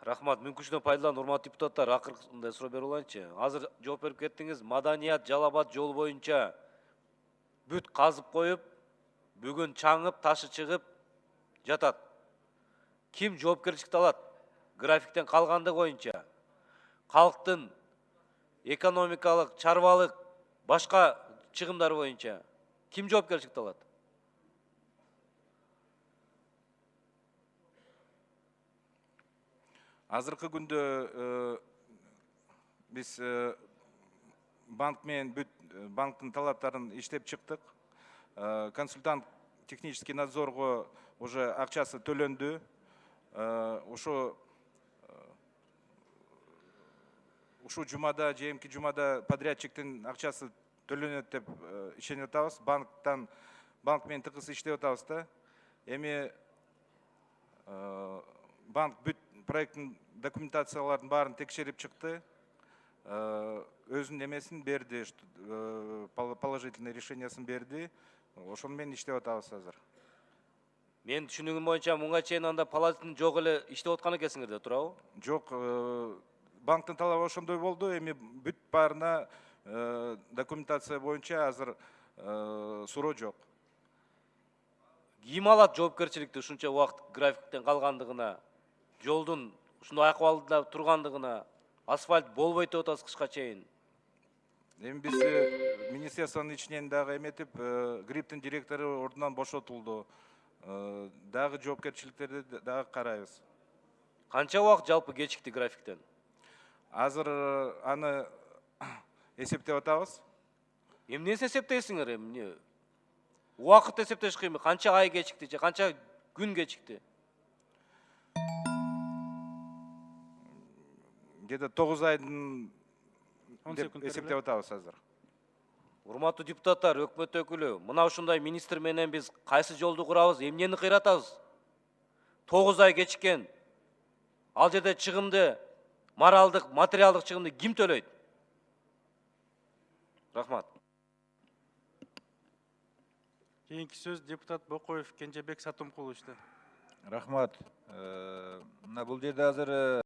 Рахмат, мүмкүнчүлүктөн пайдаланып, урматтуу депутаттар, акыркындай суроо берип алайынчы. Азыр жооп берип кеттиңиз. Маданият Жалал Абад жол боюнча бүт казып коюп, бүгүн чаңып, ташы чыгып жатат. Ким жоопкерчиликти алат? Графиктен калгандыгы боюнча, калктын экономикалык, чарбалык, башка чыгымдар боюнча ким жоопкерчиликти алат? Азыркы күндө биз банк менен бүт банктын талаптарын иштеп чыктык. Консультант технический надзорго уже акчасы төлөндү. Ушу жумада, жээнки жумада подрядчиктин акчасы төлөнөт деп ишенип атабыз. Банк менен тыкыз иштеп атабыз да. Эми банк бүт проекттин документацияларын баарын текшерип чыкты. Өзүнүн эмесин берди, положительный решениясын берди. Ошону менен иштеп атабыз азыр. Мен түшүнүгүм боюнча мунга чейин анда положительный жок эле иштеп аткан экенсиңер да, туурабы? Жок, банктын талабы ошондой болду. Эми бүт баарына документация боюнча азыр суроо жок. Ким алат жоопкерчиликти ушунча убакыт графиктен калгандыгына, жолдун ушундай акыбалда тургандыгына, асфальт болбойт деп атасыз кышка чейин? Эми биз министерствонун ичинен дагы эметип, ГРИПтин директору ордунан бошотулду. Дагы жоопкерчиликтерди дагы карайбыз. Канча убакыт жалпы кечикти графиктен? Азыр аны эсептеп атабыз. Эмнесин эсептейсиңер эми? Убакыт эсептеш кыйын, канча ай кечикти же канча күн кечикти? Где-то 9 айдын деп эсептеп атабыз азыр. Урматтуу депутаттар, өкмөт өкүлү, мына ушундай министр менен биз кайсы жолду курабыз, эмнени кыйратабыз? 9 ай кечиккен. Ал жерде чыгымды, моралдык, материалдык чыгымды ким төлөйт? Рахмат. Кийинки сөз депутат Бокоев Кенжебек Сатымкуловичтен. Рахмат. Мына бул жерде азыр